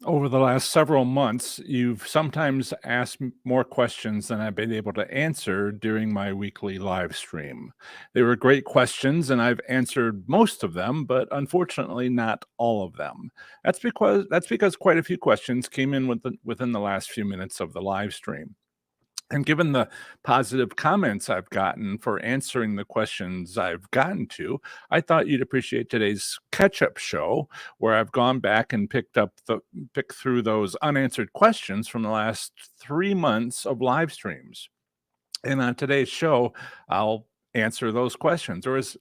Over the last several months, you've sometimes asked more questions than I've been able to answer during my weekly live stream. They were great questions, and I've answered most of them, but unfortunately, not all of them. That's because quite a few questions came in within the last few minutes of the live stream. And given the positive comments I've gotten for answering the questions I've gotten to, I thought you'd appreciate today's catch-up show where I've gone back and picked through those unanswered questions from the last 3 months of live streams. And on today's show, I'll answer those questions, or as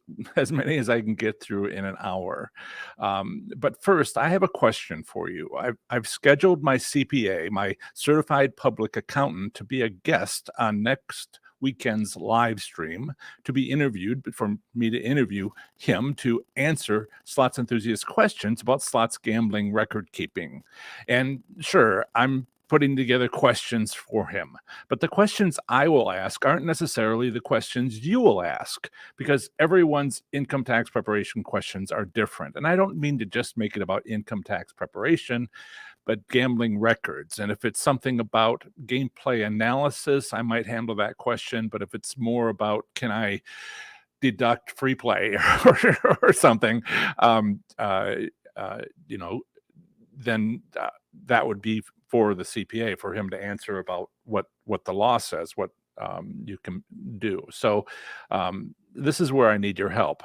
many as I can get through in an hour. But first, I have a question for you. I've scheduled my CPA, my certified public accountant, to be a guest on next weekend's live stream to be interviewed, but for me to interview him to answer slots enthusiast questions about slots gambling record keeping. And sure, I'm putting together questions for him. But the questions I will ask aren't necessarily the questions you will ask, because everyone's income tax preparation questions are different. And I don't mean to just make it about income tax preparation, but gambling records. And if it's something about gameplay analysis, I might handle that question. But if it's more about, can I deduct free play or something, um, uh, you know, then that would be for the CPA, for him to answer about what the law says, what you can do. So this is where I need your help.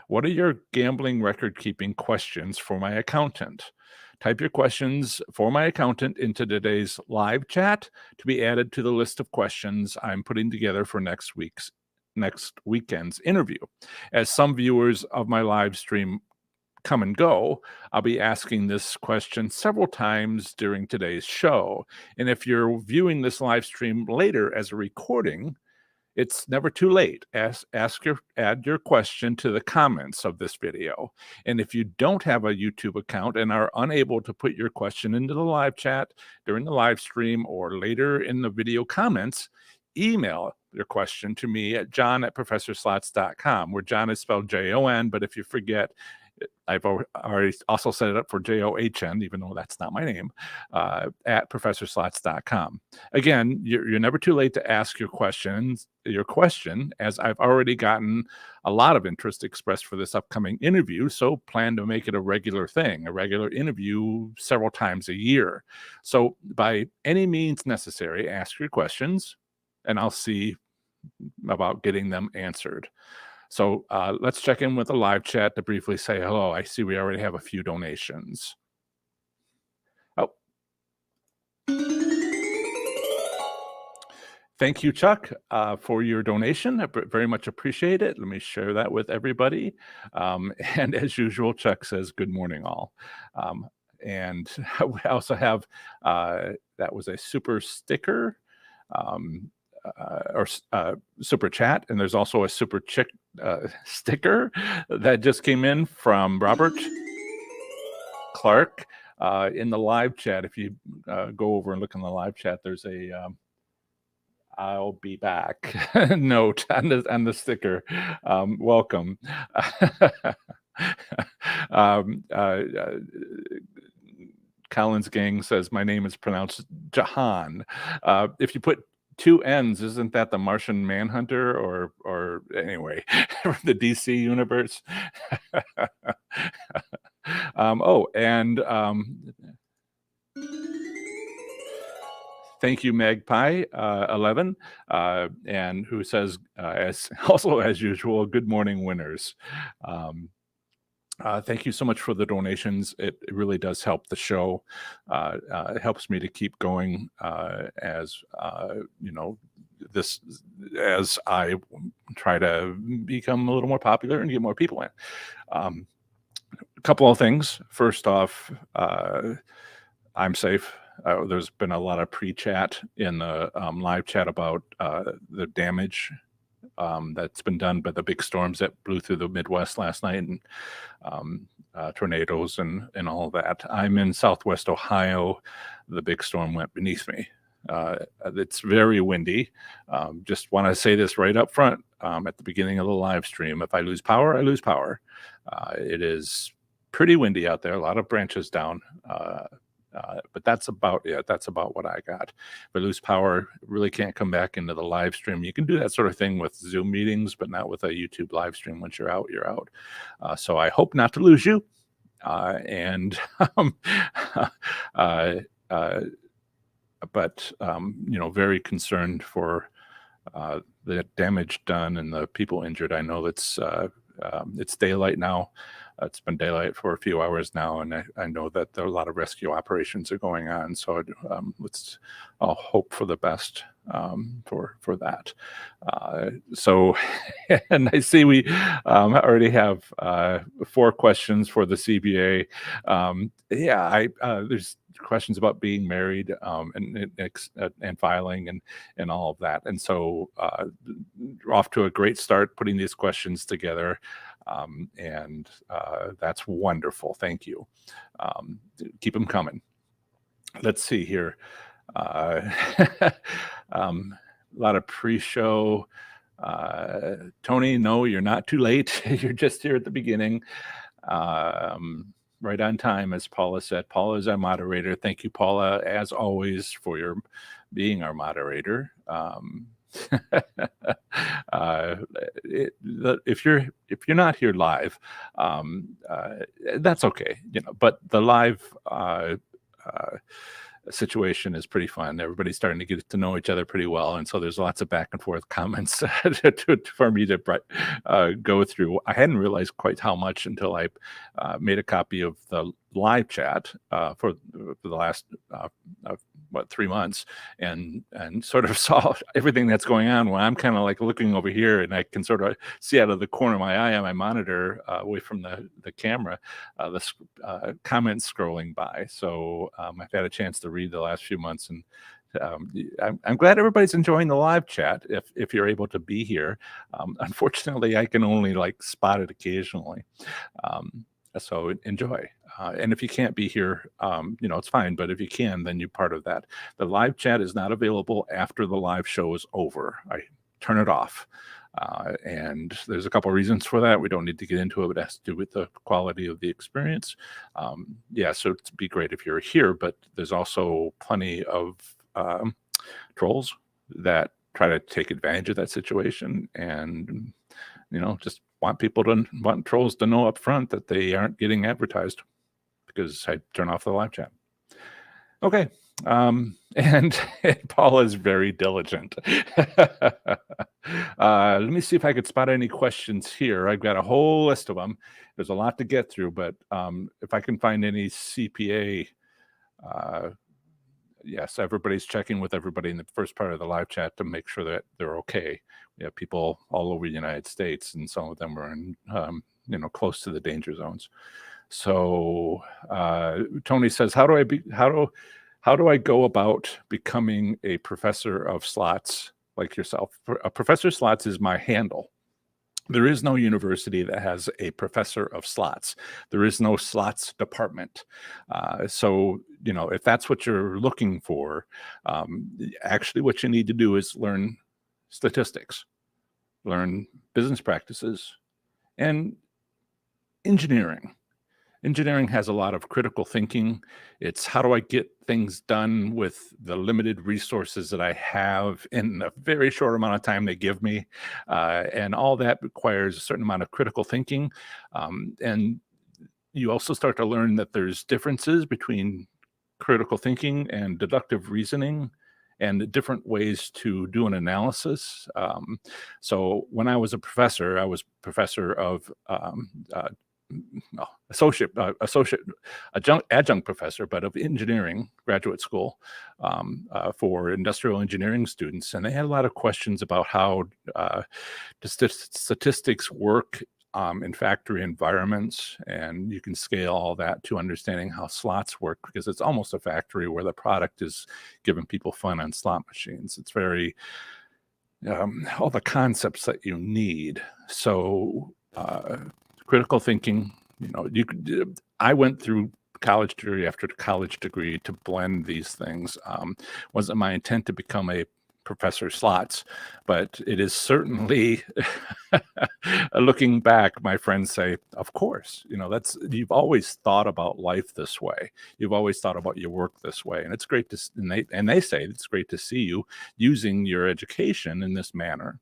What are your gambling record keeping questions for my accountant? Type your questions for my accountant into today's live chat to be added to the list of questions I'm putting together for next weekend's interview. As some viewers of my live stream come and go, I'll be asking this question several times during today's show. And if you're viewing this live stream later as a recording, it's never too late. Add your question to the comments of this video. And if you don't have a YouTube account and are unable to put your question into the live chat during the live stream or later in the video comments, email your question to me at john@professorslots.com, where John is spelled Jon, but if you forget, I've already also set it up for JOHN, even though that's not my name, at professorslots.com. Again, you're never too late to ask your question, as I've already gotten a lot of interest expressed for this upcoming interview, so plan to make it a regular thing, a regular interview several times a year. So by any means necessary, ask your questions, and I'll see about getting them answered. So let's check in with the live chat to briefly say hello. I see we already have a few donations. Oh, thank you, Chuck, for your donation. I very much appreciate it. Let me share that with everybody. And as usual, Chuck says, good morning, all. And we also have, that was a super sticker. Or super chat, and there's also a super chick sticker that just came in from Robert Clark in the live chat. If you go over and look in the live chat, there's a I'll be back note on the sticker. Welcome. um, uh, uh, Collins Gang says my name is pronounced Jahan. If you put two N's, isn't that the Martian Manhunter or anyway, the DC universe? And thank you, Magpie 11, and who says, as also as usual, good morning, winners. Thank you so much for the donations. It really does help the show. It helps me to keep going as this as I try to become a little more popular and get more people in. A couple of things. First off, I'm safe. There's been a lot of pre-chat in the live chat about the damage that's been done by the big storms that blew through the Midwest last night, and tornadoes and all of that. I'm in Southwest Ohio. The big storm went beneath me. It's very windy. Just want to say this right up front at the beginning of the live stream. If I lose power, I lose power. It is pretty windy out there. A lot of branches down. But that's about it. That's about what I got. If I lose power, really can't come back into the live stream. You can do that sort of thing with Zoom meetings, but not with a YouTube live stream. Once you're out, you're out. So I hope not to lose you. And uh, uh, but very concerned for the damage done and the people injured. I know it's daylight now. It's been daylight for a few hours now, and I know that there are a lot of rescue operations are going on. So let's all hope for the best for that. So, and I see we already have 4 questions for the CBA. There's questions about being married and filing and all of that. And so we're off to a great start putting these questions together. And that's wonderful. Thank you. Keep them coming. Let's see here. A lot of pre-show. Tony, no, you're not too late. You're just here at the beginning. Right on time, as Paula said. Paula is our moderator. Thank you, Paula, as always, for your being our moderator. If you're not here live, that's okay, but the live situation is pretty fun. Everybody's starting to get to know each other pretty well, and so there's lots of back and forth comments for me to go through. I hadn't realized quite how much until I made a copy of the live chat for the last 3 months, and sort of saw everything that's going on when I'm kind of like looking over here, and I can sort of see out of the corner of my eye on my monitor, away from the camera, the comments scrolling by. So I've had a chance to read the last few months, and I'm glad everybody's enjoying the live chat if you're able to be here. Unfortunately, I can only spot it occasionally. So enjoy. And if you can't be here, it's fine. But if you can, then you're part of that. The live chat is not available after the live show is over. I turn it off. And there's a couple of reasons for that. We don't need to get into it, but it has to do with the quality of the experience. So it'd be great if you're here, but there's also plenty of trolls that try to take advantage of that situation, and just want trolls to know up front that they aren't getting advertised, because I turn off the live chat. Okay. And Paul is very diligent. Let me see if I could spot any questions here. I've got a whole list of them. There's a lot to get through, but if I can find any CPA, yes, everybody's checking with everybody in the first part of the live chat to make sure that they're okay. We have people all over the United States, and some of them are in, close to the danger zones. So Tony says, how do I go about becoming a professor of slots like yourself? A professor of slots is my handle. There is no university that has a professor of slots. There is no slots department. So, if that's what you're looking for, actually what you need to do is learn statistics, learn business practices, and engineering. Engineering has a lot of critical thinking. It's how do I get things done with the limited resources that I have in a very short amount of time they give me. And all that requires a certain amount of critical thinking. And you also start to learn that there's differences between critical thinking and deductive reasoning, and different ways to do an analysis. So when I was a professor, I was professor of adjunct professor, but of engineering graduate school for industrial engineering students. And they had a lot of questions about how statistics work in factory environments, and you can scale all that to understanding how slots work, because it's almost a factory where the product is giving people fun on slot machines. It's very all the concepts that you need. So critical thinking, I went through college degree after college degree to blend these things. Wasn't my intent to become a Professor Slots, but it is certainly looking back, my friends say, of course, you've always thought about life this way. You've always thought about your work this way. And it's great and they say it's great to see you using your education in this manner.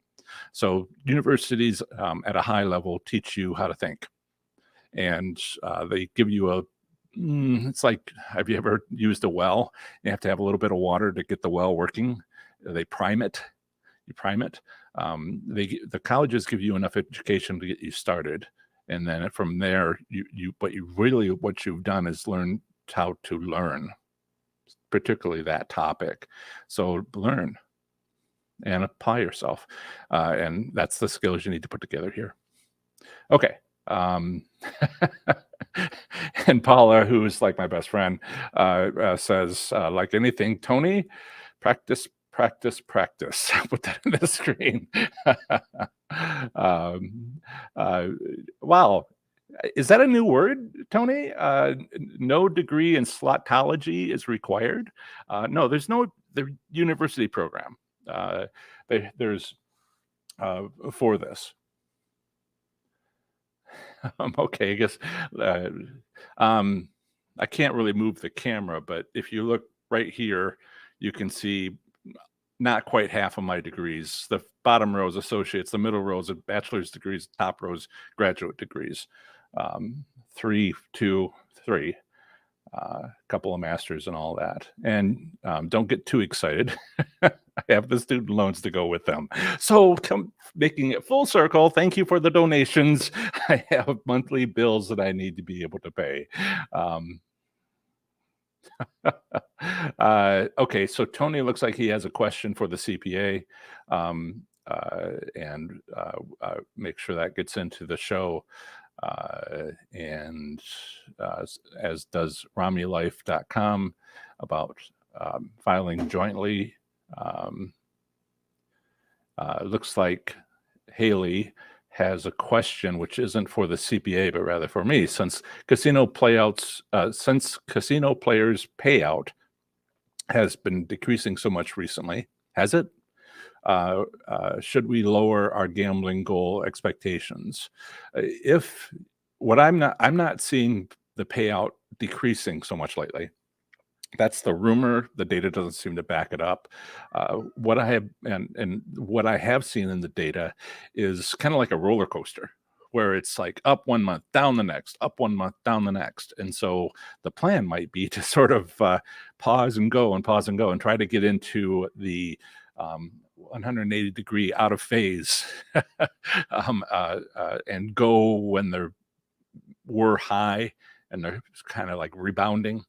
So universities at a high level teach you how to think, and they give you it's like, have you ever used a well? You have to have a little bit of water to get the well working. They prime it. You prime it. The colleges give you enough education to get you started, and then from there, what you've done is learn how to learn, particularly that topic. So learn and apply yourself, and that's the skills you need to put together here. Okay. And Paula, who is like my best friend, says, like anything, Tony, practice, practice, practice. Put that in the screen. Wow. Is that a new word, Tony? No degree in slotology is required. No, there's no the university program. There's for this. Okay, I guess I can't really move the camera, but if you look right here, you can see not quite half of my degrees. The bottom row is associates, the middle row is bachelor's degrees, top row is graduate degrees. 3, 2, 3. A couple of masters and all that. And don't get too excited. I have the student loans to go with them. So making it full circle, thank you for the donations. I have monthly bills that I need to be able to pay. Okay, so Tony looks like he has a question for the CPA, and make sure that gets into the show. And as does RamiLife.com about filing jointly. Looks like Haley has a question which isn't for the CPA but rather for me. Since casino players payout has been decreasing so much recently, has it? Should we lower our gambling goal expectations? I'm not seeing the payout decreasing so much lately. That's the rumor. The data doesn't seem to back it up. What I have seen in the data is kind of like a roller coaster, where it's like up 1 month, down the next, up 1 month, down the next. And so the plan might be to sort of pause and go and try to get into the 180 degree out of phase and go when we're high and they're kind of like rebounding.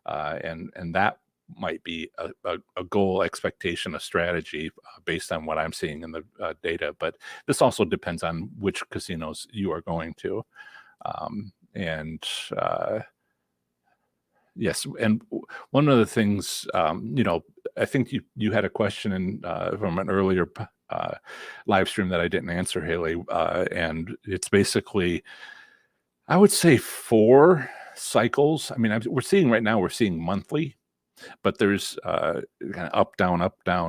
And that might be a goal, expectation, a strategy based on what I'm seeing in the data. But this also depends on which casinos you are going to. Yes, and one of the things, I think you had a question from an earlier live stream that I didn't answer, Haley, and it's basically, I would say 4 cycles. I mean, we're seeing monthly, but there's kind of up, down,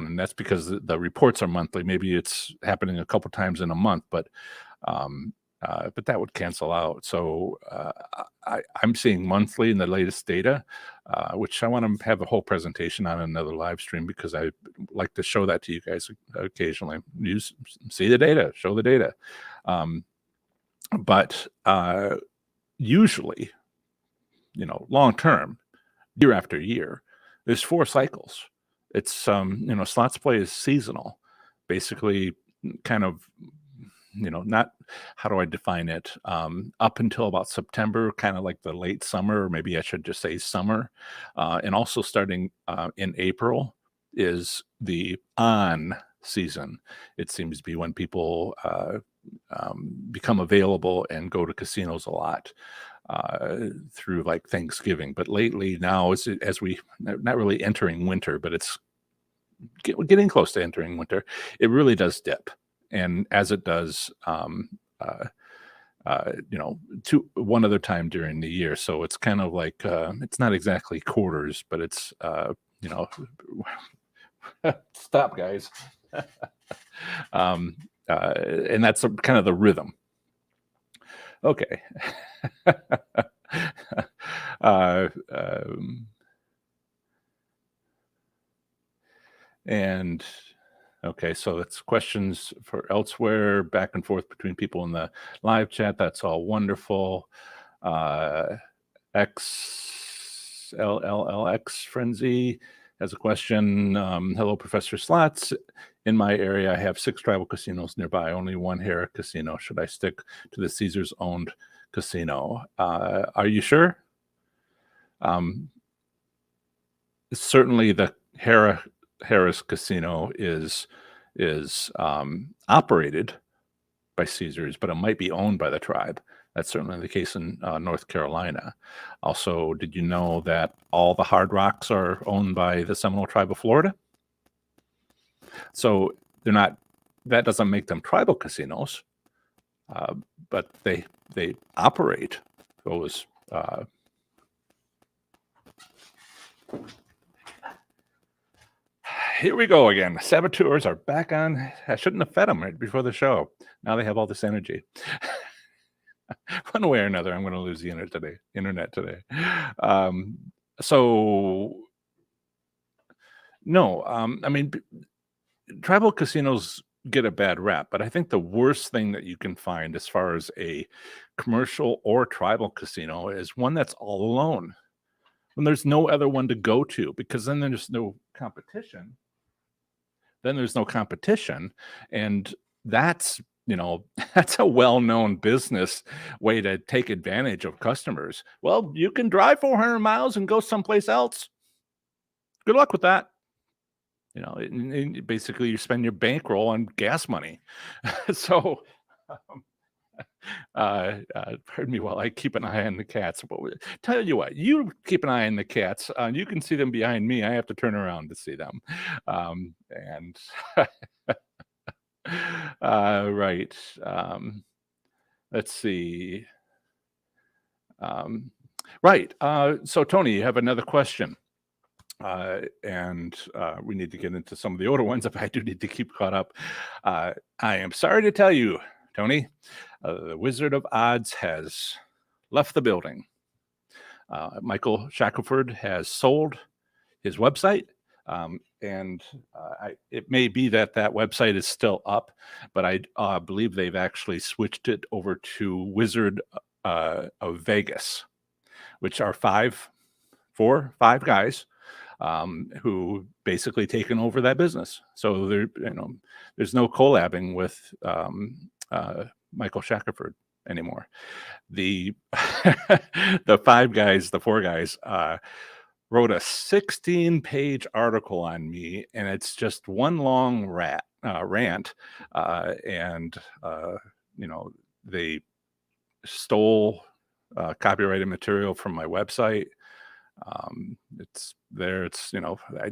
and that's because the reports are monthly. Maybe it's happening a couple times in a month, but that would cancel out. So I'm seeing monthly in the latest data, which I want to have a whole presentation on another live stream because I like to show that to you guys occasionally. See the data, show the data. But usually, long term, year after year, there's 4 cycles. It's slots play is seasonal, basically, kind of. Not, how do I define it? Up until about September, kind of like the late summer, or maybe I should just say summer. And also starting in April is the on season. It seems to be when people become available and go to casinos a lot through like Thanksgiving. But lately now, as we not really entering winter, but it's getting close to entering winter, it really does dip. And as it does, one other time during the year. So it's kind of like, it's not exactly quarters, but it's, Stop, guys. um, and that's kind of the rhythm. Okay. uh, um, and okay, so it's questions for elsewhere, back and forth between people in the live chat. That's all wonderful. XLLX Frenzy has a question. Hello, Professor Slots. In my area, I have 6 tribal casinos nearby, only one Hera casino. Should I stick to the Caesars owned casino? Are you sure? Certainly the Harris Casino is operated by Caesars, but it might be owned by the tribe. That's certainly the case in North Carolina. Also, did you know that all the Hard Rocks are owned by the Seminole Tribe of Florida? So they're not. That doesn't make them tribal casinos, but they operate those. Here we go again. Saboteurs are back on. I shouldn't have fed them right before the show. Now they have all this energy. One way or another, I'm going to lose the internet today. So no, I mean, tribal casinos get a bad rap, but I think the worst thing that you can find as far as a commercial or tribal casino is one that's all alone. When there's no other one to go to, because then there's no competition. And that's that's a well-known business way to take advantage of customers. Well, you can drive 400 miles and go someplace else. Good luck with that. Basically you spend your bankroll on gas money. So pardon me while I keep an eye on the cats. But tell you what, you keep an eye on the cats. You can see them behind me. I have to turn around to see them. And right. Let's see. Right. So Tony, you have another question. And we need to get into some of the older ones if I do need to keep caught up. I am sorry to tell you, Tony, the Wizard of Odds has left the building. Michael Shackelford has sold his website. And it may be that website is still up, but I believe they've actually switched it over to Wizard of Vegas, which are five guys who basically taken over that business. So there's no collabing with Michael Shackelford anymore. The the four guys wrote a 16-page article on me, and it's just one long rant. And they stole copyrighted material from my website. It's there. It's I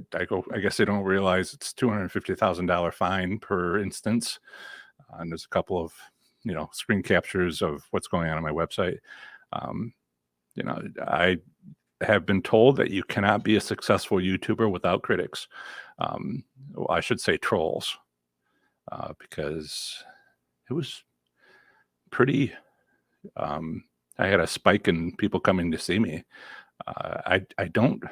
guess they don't realize it's $250,000 fine per instance, and there's a couple of screen captures of what's going on my website. I have been told that you cannot be a successful YouTuber without critics. Well, I should say trolls, because it was pretty. I had a spike in people coming to see me. I don't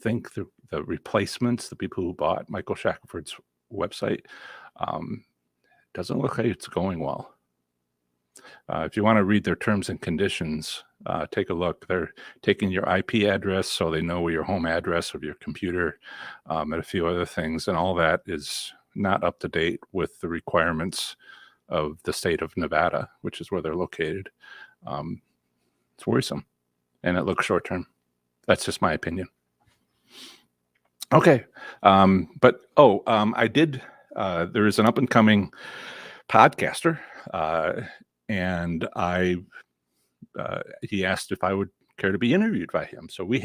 think the replacements, the people who bought Michael Shackelford's website, doesn't look like it's going well. If you want to read their terms and conditions, take a look. They're taking your IP address so they know your home address of your computer, and a few other things, and all that is not up to date with the requirements of the state of Nevada, which is where they're located. It's worrisome, and it looks short term. That's just my opinion. Okay, but I did. There is an up and coming podcaster, and he asked if I would care to be interviewed by him. So he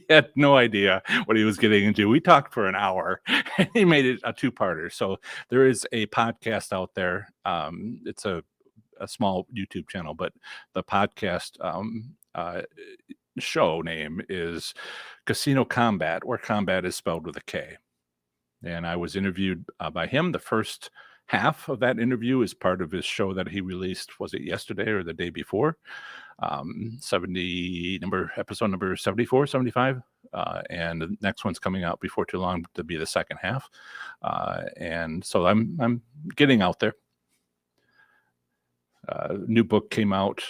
had no idea what he was getting into. We talked for an hour, and he made it a 2-parter. So there is a podcast out there. It's a small YouTube channel, but the podcast show name is Casino Combat, where combat is spelled with a K. And I was interviewed by him. The first half of that interview is part of his show that he released. Was it yesterday or the day before? 70 number episode number 74, 75. And the next one's coming out before too long to be the second half. And so I'm getting out there. New book came out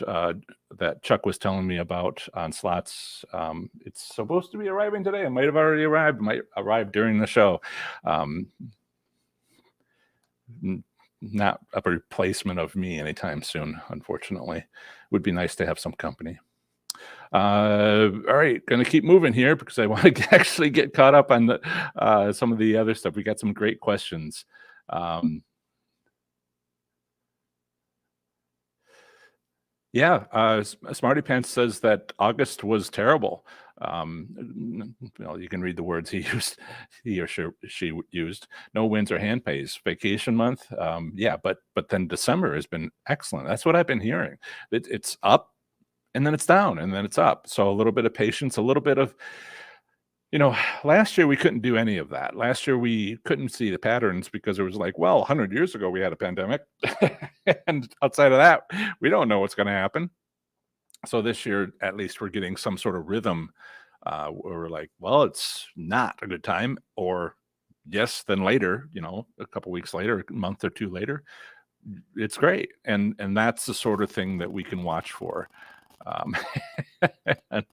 that Chuck was telling me about on slots. It's supposed to be arriving today. It might have already arrived. Might arrive during the show. Not a replacement of me anytime soon, unfortunately. Would be nice to have some company. All right, going to keep moving here because I want to actually get caught up on the, some of the other stuff. We got some great questions. Yeah, Smarty Pants says that August was terrible. Well, you can read the words he used, he or she used. No wins or hand pays. Vacation month. Yeah, but then December has been excellent. That's what I've been hearing. It's up, and then it's down, and then it's up. So a little bit of patience, a little bit of, last year we couldn't do any of that. Last year we couldn't see the patterns because it was like, well, 100 years ago we had a pandemic. And outside of that, we don't know what's going to happen. So this year, at least, we're getting some sort of rhythm where we're like, well, it's not a good time, or yes, then later, a couple weeks later, a month or two later, it's great. And that's the sort of thing that we can watch for. And,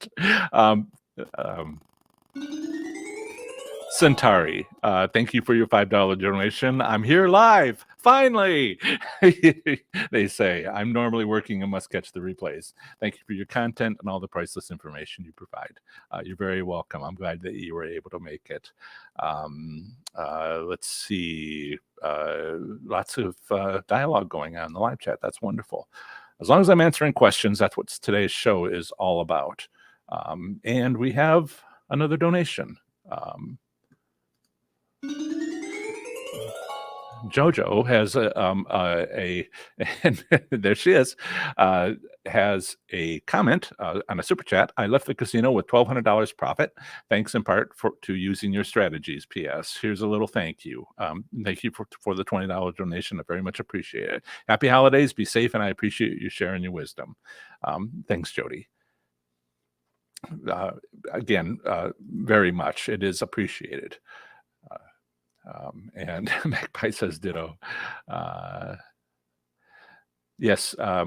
Centauri, thank you for your $5 donation. I'm here live, finally. They say, I'm normally working and must catch the replays. Thank you for your content and all the priceless information you provide. You're very welcome. I'm glad that you were able to make it. Let's see. Lots of dialogue going on in the live chat. That's wonderful. As long as I'm answering questions, that's what today's show is all about. And we have another donation. Jojo has and there she is, has a comment on a super chat. I left the casino with $1,200 profit. Thanks in part to using your strategies. P.S. Here's a little thank you. Thank you for the $20 donation. I very much appreciate it. Happy holidays. Be safe, and I appreciate you sharing your wisdom. Thanks, Jody. Again, very much. It is appreciated. And Magpie says ditto. Yes. Yeah.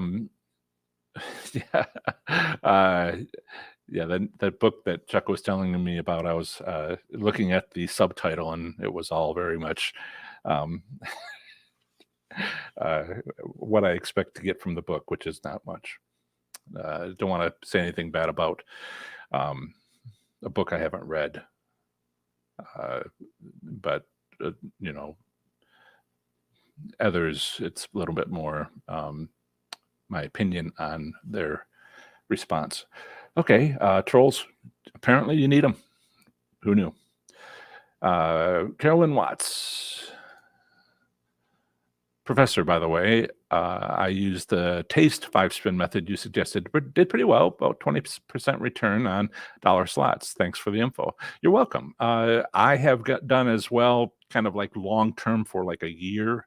Yeah. That book that Chuck was telling me about, I was looking at the subtitle, and it was all very much what I expect to get from the book, which is not much. Don't want to say anything bad about a book I haven't read. But others, it's a little bit more my opinion on their response. Okay, trolls, apparently you need them. Who knew? Carolyn Watts. Professor, by the way, I used the taste 5-spin method you suggested, but did pretty well, about 20% return on dollar slots. Thanks for the info. You're welcome. I have done as well, kind of like long-term for like a year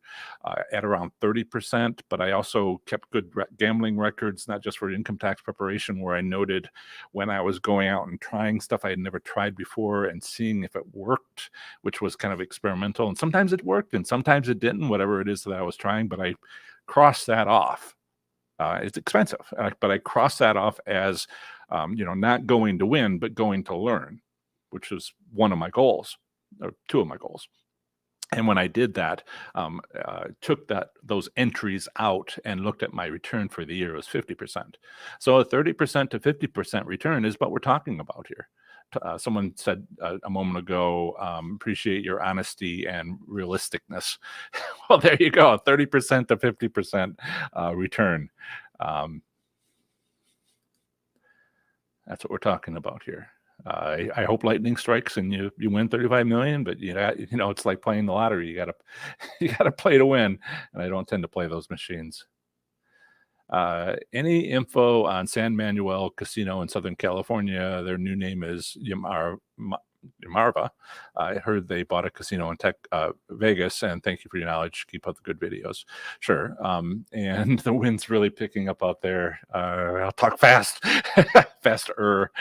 at around 30%, but I also kept good gambling records, not just for income tax preparation, where I noted when I was going out and trying stuff I had never tried before and seeing if it worked, which was kind of experimental. And sometimes it worked and sometimes it didn't, whatever it is that I was trying, but I crossed that off. It's expensive, but I crossed that off as, not going to win, but going to learn, which was one of my goals, or two of my goals. And when I did that, took those entries out and looked at my return for the year, it was 50%. So a 30% to 50% return is what we're talking about here. Someone said a moment ago, appreciate your honesty and realisticness. Well, there you go, 30% to 50% return. That's what we're talking about here. I hope lightning strikes and you win 35 million, but it's like playing the lottery. You gotta play to win, and I don't tend to play those machines. Any info on San Manuel Casino in Southern California? Their new name is Yamarva. I heard they bought a casino in Vegas, and thank you for your knowledge. Keep up the good videos. Sure. And the wind's really picking up out there. I'll talk fast, faster.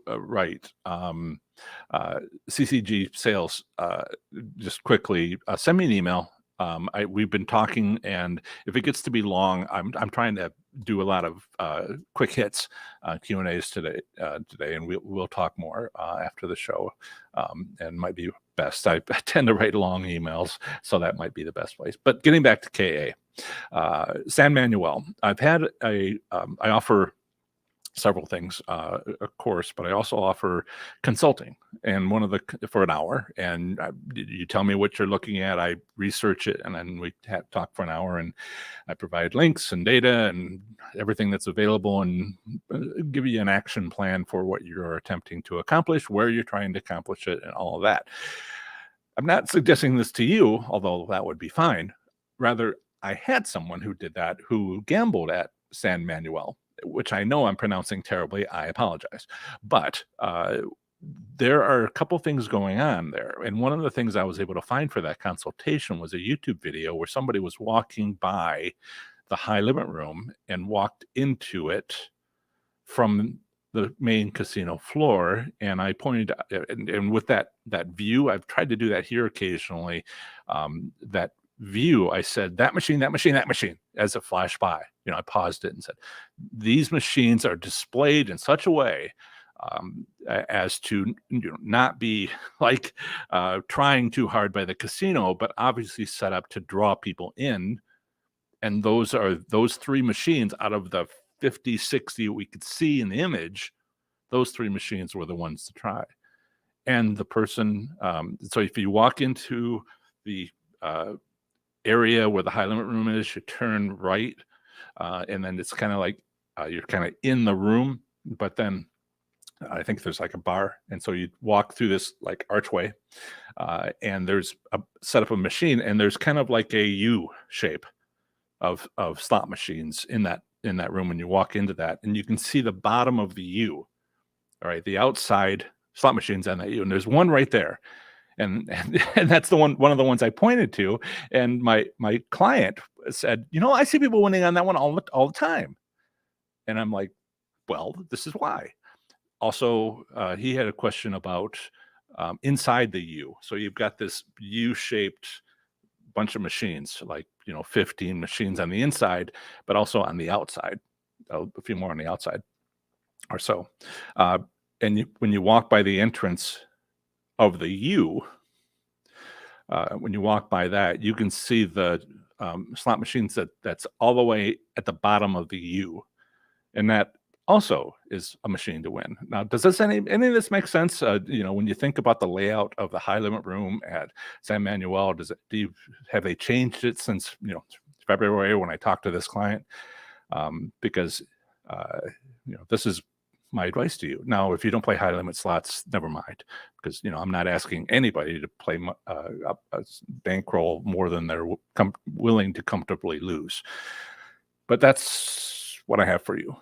Right. CCG sales, just quickly, send me an email. We've been talking, and if it gets to be long, I'm trying to do a lot of quick hits, Q&As today, and we'll talk more after the show, and might be best. I tend to write long emails, so that might be the best place. But getting back to KA, San Manuel, I offer several things, of course, but I also offer consulting, and for an hour, and you tell me what you're looking at, I research it, and then we talk for an hour, and I provide links and data and everything that's available, and give you an action plan for what you're attempting to accomplish, where you're trying to accomplish it, and all of that. I'm not suggesting this to you, although that would be fine. Rather, I had someone who did that, who gambled at San Manuel, which I know I'm pronouncing terribly. I apologize. But there are a couple things going on there. And one of the things I was able to find for that consultation was a YouTube video where somebody was walking by the high limit room and walked into it from the main casino floor. And I pointed and with that view, I've tried to do that here occasionally, that view, I said, that machine, as it flashed by. I paused it and said, these machines are displayed in such a way as to not be like trying too hard by the casino, but obviously set up to draw people in. And those three machines out of the 50, 60 we could see in the image. Those three machines were the ones to try. And the person, so if you walk into the area where the high limit room is, you turn right, and then it's kind of like you're kind of in the room, but then I think there's like a bar, and so you walk through this like archway, and there's a set up a machine, and there's kind of like a U shape of slot machines in that room when you walk into that, and you can see the bottom of the U. All right, the outside slot machines on that U, and there's one right there. And that's one of the ones I pointed to. And my client said, I see people winning on that one all the time. And I'm like, well, this is why. Also, he had a question about inside the U. So you've got this U-shaped bunch of machines, like 15 machines on the inside, but also on the outside, a few more on the outside or so. And when you walk by the entrance of the U, when you walk by that, you can see the slot machines that's all the way at the bottom of the U, and that also is a machine to win. Now, does any of this make sense? When you think about the layout of the high limit room at San Manuel, have they changed it since February when I talked to this client? Because this is my advice to you. Now, if you don't play high limit slots, never mind, because I'm not asking anybody to play a bankroll more than they're willing to comfortably lose. But that's what I have for you.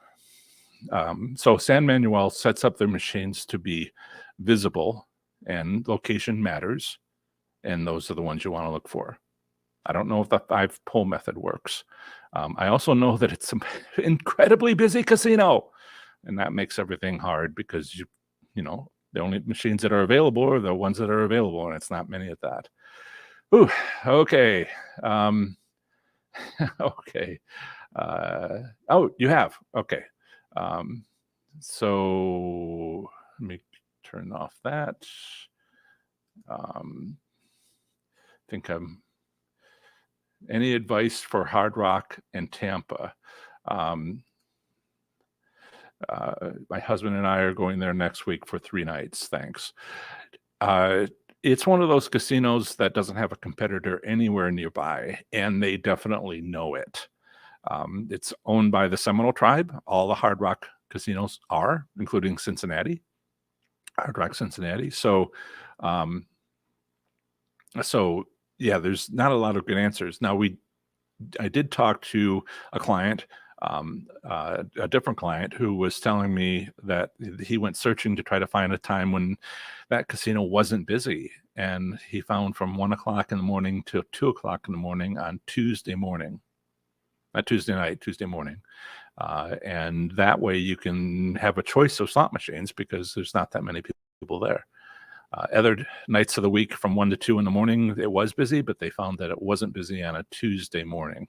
So San Manuel sets up their machines to be visible, and location matters, and those are the ones you want to look for. I don't know if the 5-pull method works. I also know that it's an incredibly busy casino, and that makes everything hard because the only machines that are available are the ones that are available, and it's not many at that. Ooh, okay. Okay. Oh, you have. Okay. So let me turn off that. Think any advice for Hard Rock and Tampa? My husband and I are going there next week for 3 nights. Thanks. It's one of those casinos that doesn't have a competitor anywhere nearby, and they definitely know it. It's owned by the Seminole tribe. All the Hard Rock casinos are, including Cincinnati, Hard Rock Cincinnati. So yeah, there's not a lot of good answers. Now, I did talk to a client, a different client who was telling me that he went searching to try to find a time when that casino wasn't busy, and he found from 1 o'clock in the morning to 2 o'clock in the morning on Tuesday morning, not Tuesday night, Tuesday morning. And that way you can have a choice of slot machines because there's not that many people there. Other nights of the week from 1 to 2 in the morning, it was busy, but they found that it wasn't busy on a Tuesday morning.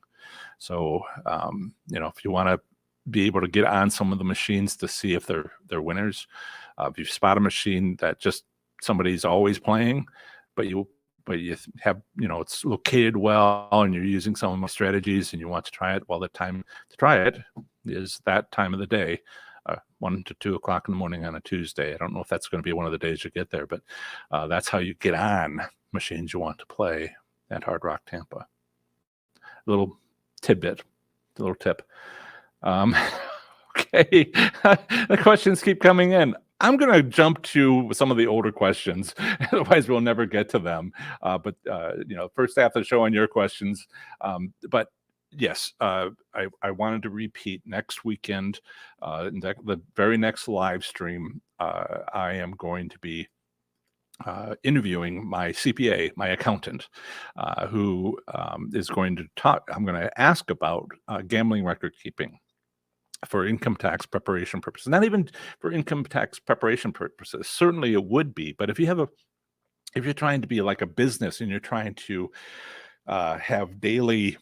So, if you want to be able to get on some of the machines to see if they're winners, if you spot a machine that just somebody's always playing, but you have, it's located well and you're using some of my strategies and you want to try it, well, the time to try it is that time of the day, 1 to 2 o'clock in the morning on a Tuesday. I don't know if that's going to be one of the days you get there, but that's how you get on machines you want to play at Hard Rock Tampa. A little tidbit, a little tip. Okay, the questions keep coming in. I'm going to jump to some of the older questions, otherwise we'll never get to them. But first half of the show on your questions. But yes, I wanted to repeat next weekend, the very next live stream. I am going to be interviewing my CPA, my accountant, who is going to talk. I'm going to ask about gambling record keeping for income tax preparation purposes. Not even for income tax preparation purposes. Certainly it would be, but if you're trying to be like a business and you're trying to have daily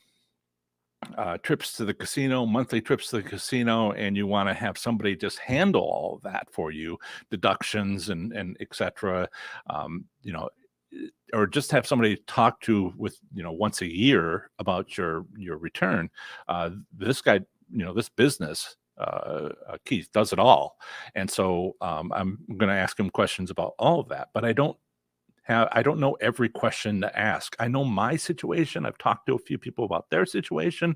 trips to the casino, monthly trips to the casino, and you want to have somebody just handle all of that for you, deductions and etc. Or just have somebody talk to with once a year about your return. This guy, this business, Keith does it all, and so I'm going to ask him questions about all of that. But I don't know every question to ask. I know my situation. I've talked to a few people about their situation,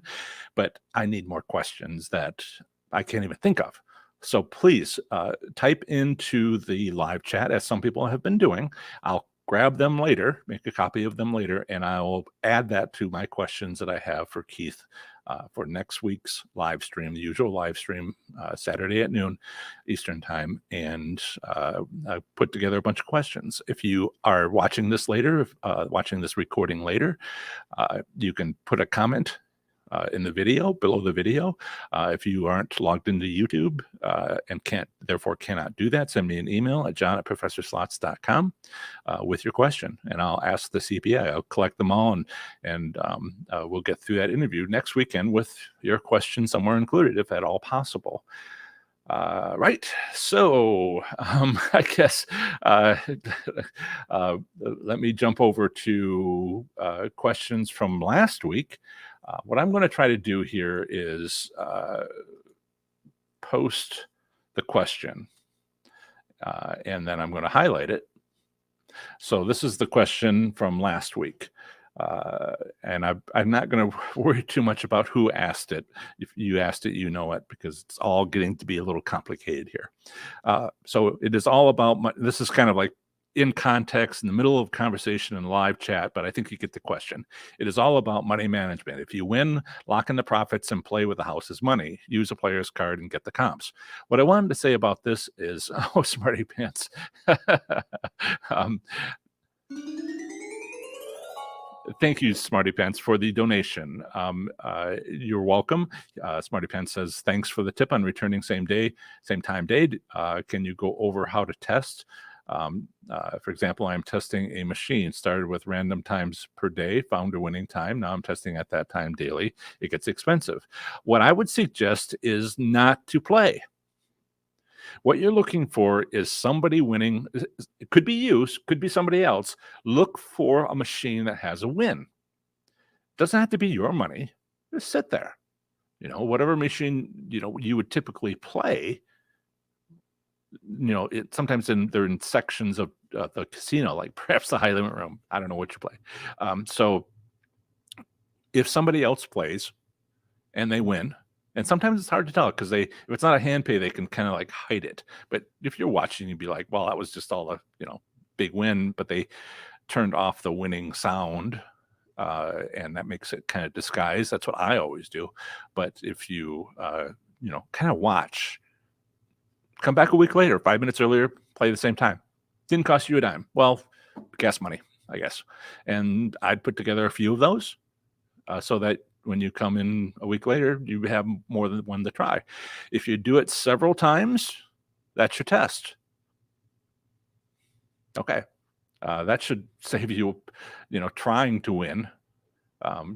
but I need more questions that I can't even think of. So please type into the live chat, as some people have been doing. I'll grab them later, make a copy of them later, and I'll add that to my questions that I have for Keith for next week's live stream, the usual live stream, Saturday at noon Eastern time. And I put together a bunch of questions. If you are watching this later, watching this recording later, you can put a comment in the video, below the video. If you aren't logged into YouTube and therefore cannot do that, send me an email at john@professorslots.com with your question, and I'll ask the CPA. I'll collect them all, and we'll get through that interview next weekend with your question somewhere included, if at all possible. Right. So I guess let me jump over to questions from last week. What I'm going to try to do here is post the question, and then I'm going to highlight it. So this is the question from last week. And I'm not going to worry too much about who asked it. If you asked it, you know it, because it's all getting to be a little complicated here. So it is all about this is kind of like in context, in the middle of conversation and live chat, but I think you get the question. It is all about money management. If you win, lock in the profits and play with the house's money. Use a player's card and get the comps. What I wanted to say about this is, oh, smarty pants. Thank you, Smarty Pants, for the donation. You're welcome. Smarty Pants says, thanks for the tip on returning same time day. Can you go over how to test? For example, I'm testing a machine, started with random times per day, found a winning time. Now I'm testing at that time daily. It gets expensive. What I would suggest is not to play. What you're looking for is somebody winning. It could be you, could be somebody else. Look for a machine that has a win. It doesn't have to be your money. Just sit there. Whatever machine, you would typically play. Sometimes they're in sections of the casino, like perhaps the high limit room. I don't know what you play. So if somebody else plays and they win, and sometimes it's hard to tell because if it's not a hand pay, they can kind of like hide it. But if you're watching, you'd be like, well, that was just all a big win, but they turned off the winning sound and that makes it kind of disguised. That's what I always do. But if you, kind of watch, come back a week later, 5 minutes earlier, play the same time. Didn't cost you a dime. Well, gas money, I guess. And I'd put together a few of those so that when you come in a week later, you have more than one to try. If you do it several times, that's your test. Okay. That should save you, trying to win.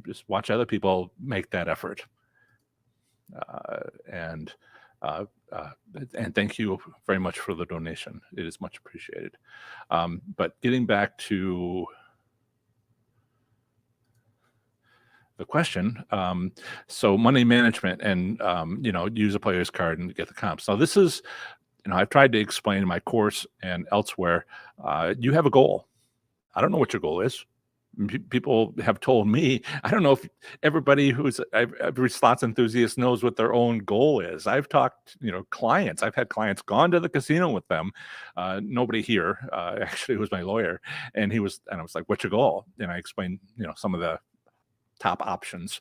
Just watch other people make that effort. And uh, uh, and thank you very much for the donation. It is much appreciated. But getting back to the question, so money management and use a player's card and get the comps. Now this is, I've tried to explain in my course and elsewhere. You have a goal. I don't know what your goal is. People have told me, I don't know if everybody who's every slots enthusiast knows what their own goal is. I've talked, clients. I've had clients gone to the casino with them. Nobody here actually was my lawyer, and I was like, "What's your goal?" And I explained, some of the top options: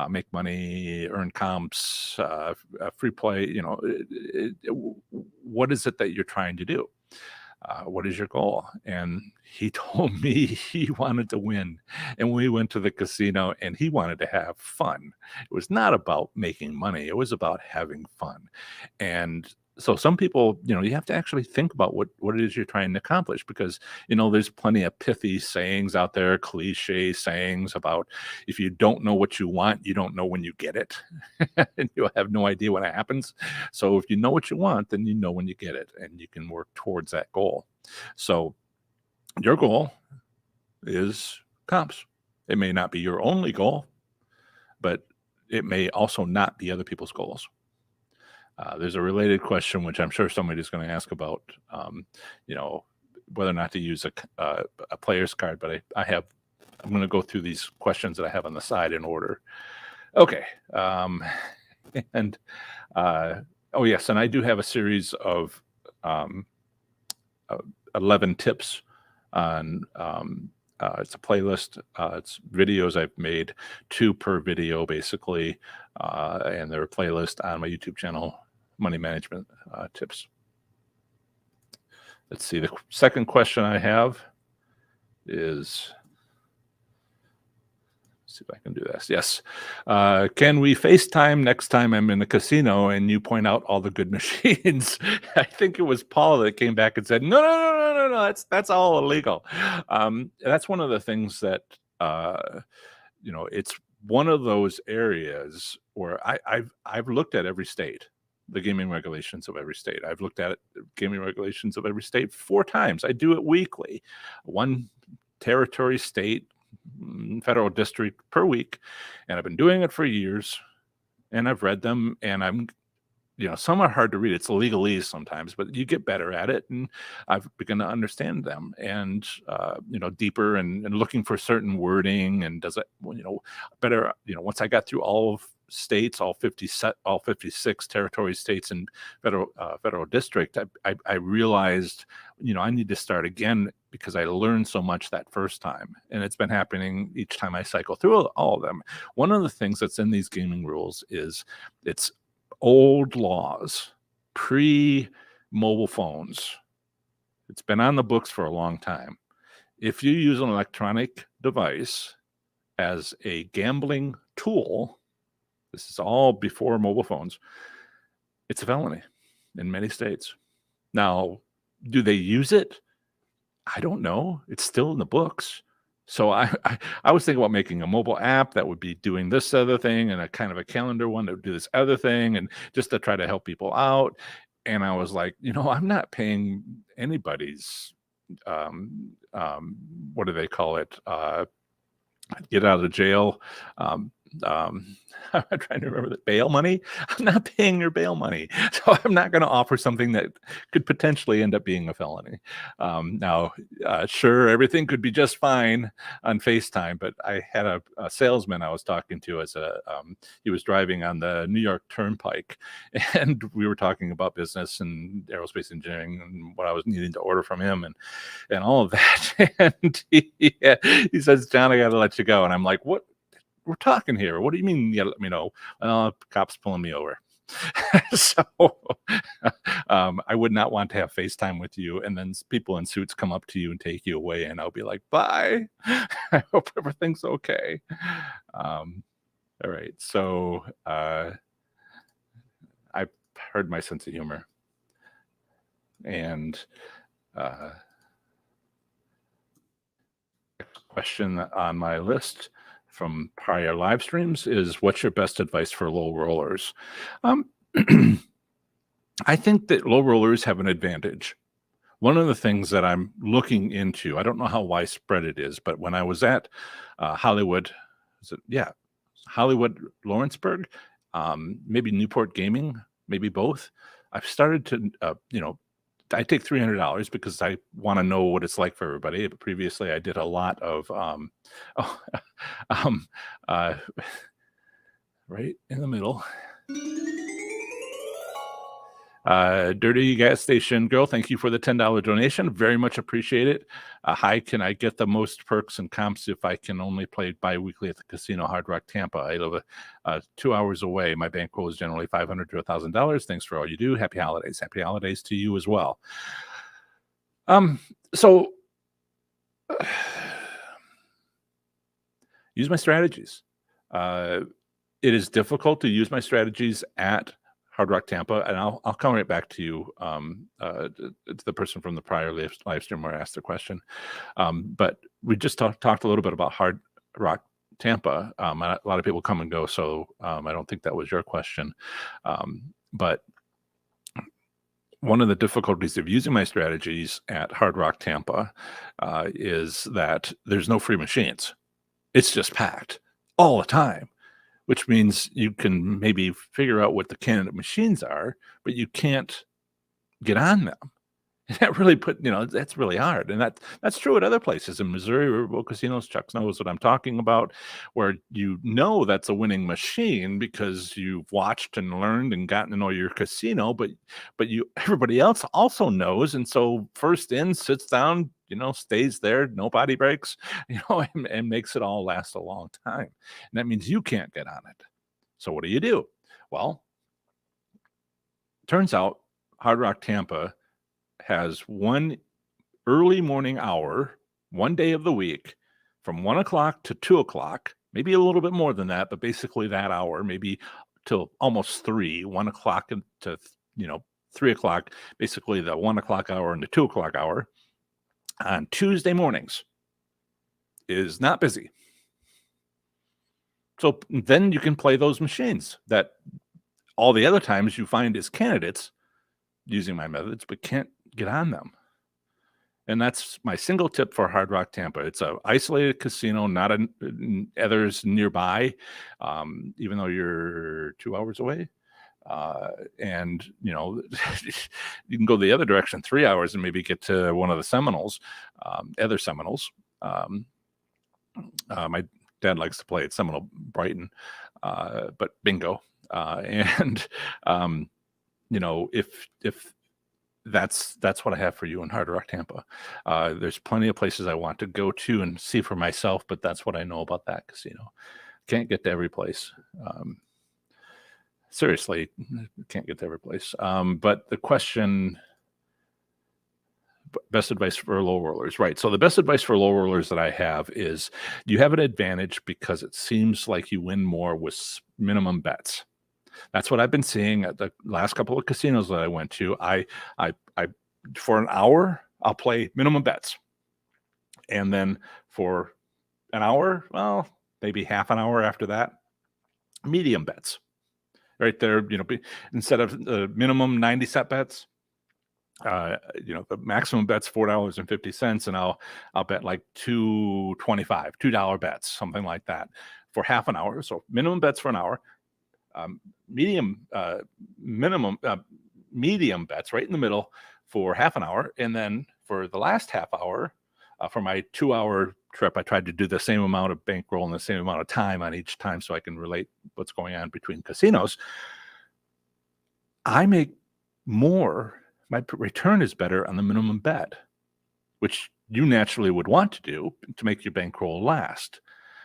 make money, earn comps, free play. What is it that you're trying to do? What is your goal? And he told me he wanted to win. And we went to the casino and he wanted to have fun. It was not about making money, it was about having fun. And so some people, you have to actually think about what it is you're trying to accomplish, because, there's plenty of pithy sayings out there, cliche sayings about if you don't know what you want, you don't know when you get it, and you'll have no idea when it happens. So if you know what you want, then you know when you get it, and you can work towards that goal. So your goal is comps. It may not be your only goal, but it may also not be other people's goals. There's a related question, which I'm sure somebody's going to ask about, whether or not to use a player's card. But I'm going to go through these questions that I have on the side in order. Okay. And oh yes, and I do have a series of 11 tips on. It's a playlist. It's videos I've made, 2 per video, basically, and they're a playlist on my YouTube channel, Money Management Tips. Let's see. The second question I have is, let's see if I can do this. Yes. Can we FaceTime next time I'm in the casino and you point out all the good machines? I think it was Paul that came back and said, no, that's all illegal. That's one of the things that, it's one of those areas where I've looked at every state, the gaming regulations of every state. I've looked at gaming regulations of every state 4 times. I do it weekly, one territory, state, federal district per week, and I've been doing it for years, and I've read them, and I'm some are hard to read. It's legalese sometimes, but you get better at it, and I've begun to understand them, and deeper, and looking for certain wording, and does it better, once I got through all of states, all 56 territory states and federal district, I realized I need to start again, because I learned so much that first time, and it's been happening each time I cycle through all of them. One of the things that's in these gaming rules is it's old laws, pre-mobile phones. It's been on the books for a long time. If you use an electronic device as a gambling tool, this is all before mobile phones, it's a felony in many states. Now, do they use it? I don't know. It's still in the books. So I was thinking about making a mobile app that would be doing this other thing, and a kind of a calendar one that would do this other thing, and just to try to help people out. And I was like, I'm not paying anybody's, what do they call it? Get out of jail. I'm trying to remember the bail money. I'm not paying your bail money, so I'm not going to offer something that could potentially end up being a felony. Now, sure, everything could be just fine on FaceTime, but I had a salesman I was talking to as he was driving on the New York Turnpike, and we were talking about business and aerospace engineering and what I was needing to order from him and all of that. And he says, "John, I got to let you go." And I'm like, "What? We're talking here. What do you mean you gotta let me know?" Cops pulling me over. So I would not want to have FaceTime with you and then people in suits come up to you and take you away, and I'll be like, "Bye. I hope everything's okay." Um, all right. So I've heard my sense of humor. And uh, question on my list from prior live streams is, what's your best advice for low rollers? Um, I think that low rollers have an advantage. One of the things that I'm looking into, I don't know how widespread it is, but when I was at Hollywood, is it, yeah, Hollywood, Lawrenceburg, maybe Newport Gaming, maybe both. I've started to, I take $300 because I want to know what it's like for everybody. But previously, I did a lot of, oh, um, uh, right in the middle. Dirty Gas Station Girl, thank you for the $10 donation. Very much appreciate it. Hi, can I get the most perks and comps if I can only play bi-weekly at the casino Hard Rock Tampa? I live 2 hours away. My bankroll is generally $500 to $1,000. Thanks for all you do. Happy holidays. Happy holidays to you as well. So use my strategies. It is difficult to use my strategies at Hard Rock Tampa, and I'll come right back to you, to the person from the prior live stream where I asked the question. But we just talked a little bit about Hard Rock Tampa. A lot of people come and go, so I don't think that was your question. But one of the difficulties of using my strategies at Hard Rock Tampa is that there's no free machines. It's just packed all the time, which means you can maybe figure out what the candidate machines are, but you can't get on them. And that really that's really hard. And that's true at other places in Missouri, Riverboat Casinos. Chuck knows what I'm talking about, where that's a winning machine because you've watched and learned and gotten to know your casino, but everybody else also knows. And so first in, sits down, stays there, no body breaks, and makes it all last a long time. And that means you can't get on it. So what do? Well, turns out Hard Rock Tampa has one early morning hour, one day of the week, from 1 o'clock to 2 o'clock, maybe a little bit more than that, but basically that hour, maybe till almost 3, 1 o'clock to 3 o'clock, basically the 1 o'clock hour and the 2 o'clock hour on Tuesday mornings is not busy. So then you can play those machines that all the other times you find as candidates using my methods, but can't get on them. And that's my single tip for Hard Rock Tampa. It's a isolated casino, not others nearby, even though you're 2 hours away. And you can go the other direction 3 hours and maybe get to one of the Seminoles, other Seminoles. My dad likes to play at Seminole Brighton, but bingo. And if that's what I have for you in Hard Rock Tampa. There's plenty of places I want to go to and see for myself, but that's what I know about that casino. Can't get to every place. Seriously, can't get to every place. But the question, best advice for low rollers, right? So the best advice for low rollers that I have is you have an advantage because it seems like you win more with minimum bets. That's what I've been seeing at the last couple of casinos that I went to. I for an hour, I'll play minimum bets. And then for an hour, well, maybe half an hour after that, medium bets. Right there, instead of the minimum 90 set bets, the maximum bet's $4.50, and I'll bet like $2.25, $2 bets, something like that. for half an hour. So minimum bets for an hour, um, medium minimum medium bets right in the middle for half an hour, and then for the last half hour, for my 2-hour trip, I tried to do the same amount of bankroll and the same amount of time on each time, so I can relate what's going on between casinos. I make more. My return is better on the minimum bet, which you naturally would want to do to make your bankroll last.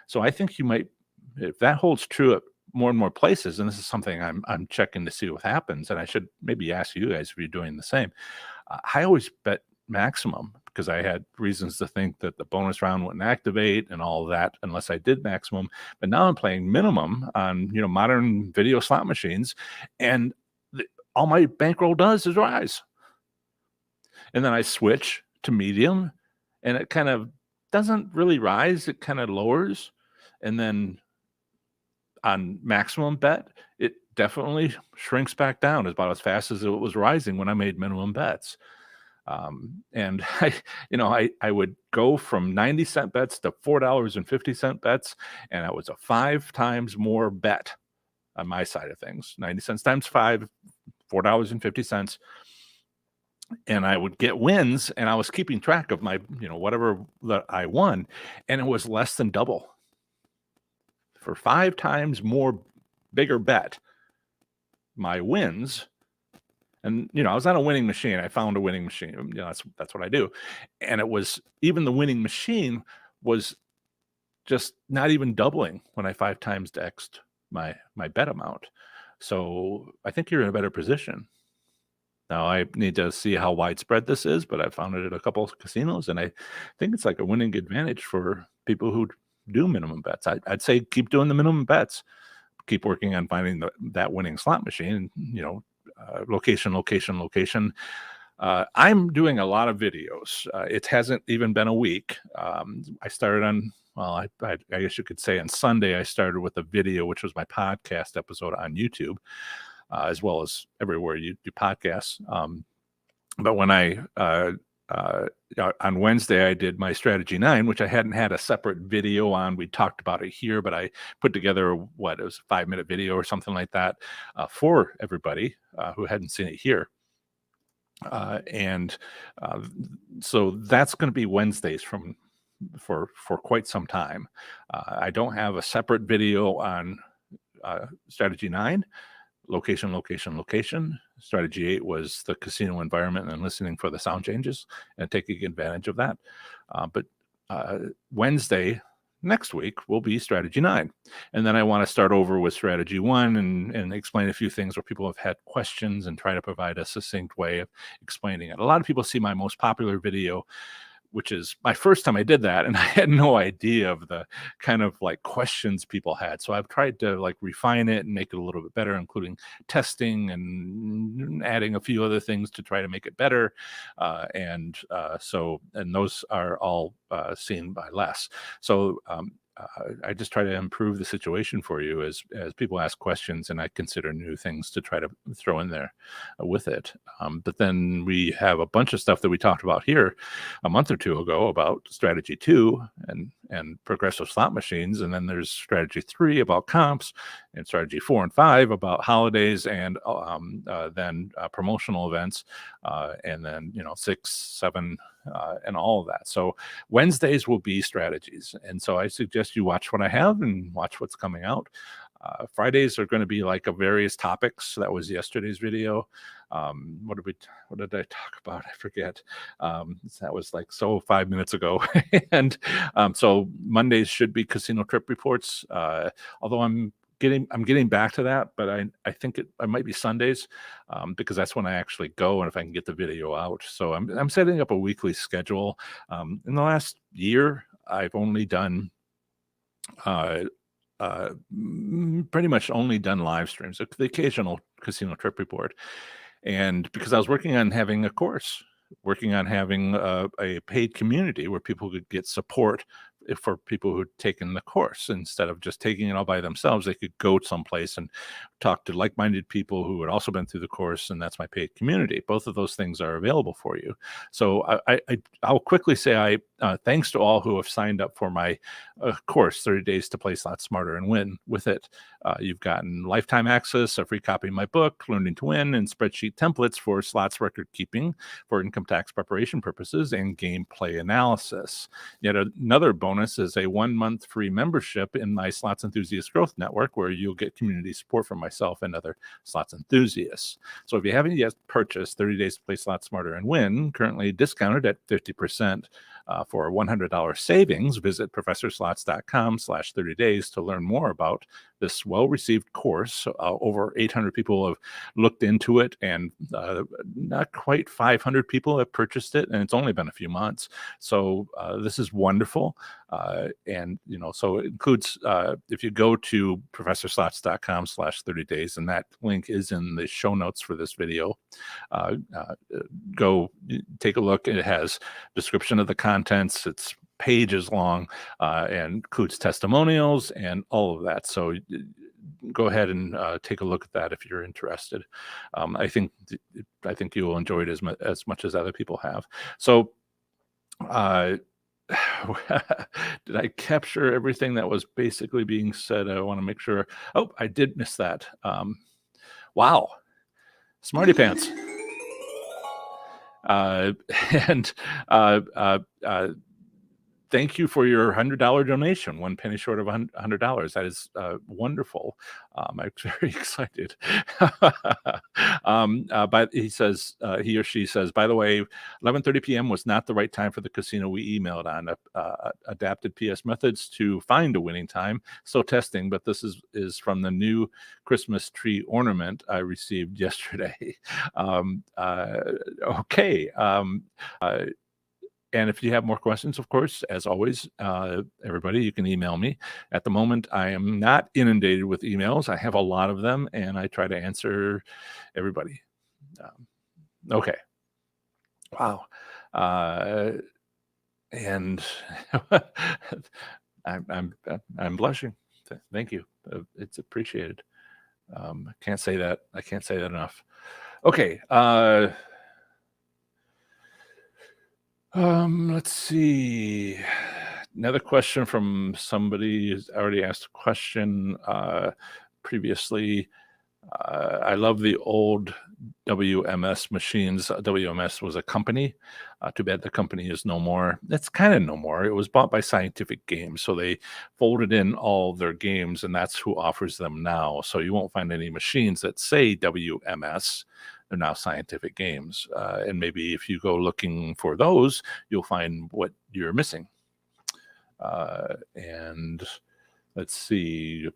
So I think you might, if that holds true at more and more places, and this is something I'm checking to see what happens, and I should maybe ask you guys if you're doing the same. I always bet maximum because I had reasons to think that the bonus round wouldn't activate and all of that unless I did maximum. But now I'm playing minimum on modern video slot machines, and all my bankroll does is rise. And then I switch to medium, and it kind of doesn't really rise; it kind of lowers, and then on maximum bet, it definitely shrinks back down about as fast as it was rising when I made minimum bets. And I would go from 90-cent bets to $4.50 bets, and that was a 5 times more bet on my side of things. 90 cents times 5, $4.50. And I would get wins, and I was keeping track of my, whatever that I won, and it was less than double. For 5 times more bigger bet, my wins, and I was on a winning machine. I found a winning machine. That's what I do. And it was, even the winning machine was just not even doubling when I 5 times X'd my bet amount. So I think you're in a better position. Now I need to see how widespread this is, but I found it at a couple of casinos, and I think it's like a winning advantage for people who do minimum bets. I'd say keep doing the minimum bets, keep working on finding that winning slot machine. Location. I'm doing a lot of videos. It hasn't even been a week. I started on, well, I guess you could say on Sunday, I started with a video, which was my podcast episode on YouTube, as well as everywhere you do podcasts. But when on Wednesday, I did my Strategy 9, which I hadn't had a separate video on. We talked about it here, but I put together it was a 5-minute video or something like that for everybody who hadn't seen it here. So that's going to be Wednesdays for quite some time. I don't have a separate video on Strategy 9. Location. Strategy 8 was the casino environment and listening for the sound changes and taking advantage of that. But Wednesday next week will be Strategy 9. And then I want to start over with Strategy 1 and explain a few things where people have had questions and try to provide a succinct way of explaining it. A lot of people see my most popular video, which is my first time I did that, and I had no idea of the kind of like questions people had. So I've tried to like refine it and make it a little bit better, including testing and adding a few other things to try to make it better. And those are all seen by less. So I just try to improve the situation for you as people ask questions, and I consider new things to try to throw in there with it. But then we have a bunch of stuff that we talked about here a month or two ago about Strategy 2 and progressive slot machines, and then there's Strategy 3 about comps, and Strategy 4 and 5 about holidays, and then promotional events, and then 6, 7. And all of that. So Wednesdays will be strategies. And so I suggest you watch what I have and watch what's coming out. Fridays are going to be like a various topics. That was yesterday's video. What did I talk about? I forget. That was like 5 minutes ago. And so Mondays should be casino trip reports. Although I'm getting back to that, but I think it might be Sundays because that's when I actually go, and if I can get the video out. So I'm setting up a weekly schedule. In the last year, I've only done pretty much only done live streams, the occasional casino trip report. And because I was working on having a course, working on having a paid community where people could get support for people who'd taken the course. Instead of just taking it all by themselves, they could go someplace and talk to like-minded people who had also been through the course, and that's my paid community. Both of those things are available for you. So I'll quickly say thanks to all who have signed up for my course, 30 Days to Play Slots Smarter and Win. With it, you've gotten lifetime access, a free copy of my book, Learning to Win, and spreadsheet templates for slots record keeping for income tax preparation purposes and gameplay analysis. Yet another bonus is a 1-month free membership in my Slots Enthusiast Growth Network, where you'll get community support from myself and other slots enthusiasts. So if you haven't yet purchased 30 Days to Play Slots Smarter and Win, currently discounted at 50%, for a $100 savings, visit professorslots.com/30 days to learn more about this well-received course. Over 800 people have looked into it, and not quite 500 people have purchased it, and it's only been a few months. So this is wonderful. And, so it includes, if you go to professorslots.com/30 days, and that link is in the show notes for this video, go take a look. It has description of the contents. It's pages long, and includes testimonials and all of that. So go ahead and take a look at that if you're interested. I think you will enjoy it as much as other people have. So did I capture everything that was basically being said? I want to make sure. Oh, I did miss that. Wow. Smarty pants. And thank you for your $100 donation, 1 penny short of $100. That is wonderful. I'm very excited. But he or she says, by the way, 11:30 p.m. was not the right time for the casino we emailed on. Adapted PS methods to find a winning time. Still testing, but this is from the new Christmas tree ornament I received yesterday. Okay. And if you have more questions, of course, as always, everybody, you can email me. At the moment, I am not inundated with emails. I have a lot of them, and I try to answer everybody. Okay. Wow. And I'm blushing. Thank you. It's appreciated. I can't say that enough. Okay. Let's see. Another question from somebody who's already asked a question previously. I love the old WMS machines. WMS was a company. Too bad the company is no more. It's kind of no more. It was bought by Scientific Games, so they folded in all their games, and that's who offers them now. So you won't find any machines that say WMS. They're now Scientific Games. And maybe if you go looking for those, you'll find what you're missing. And let's see.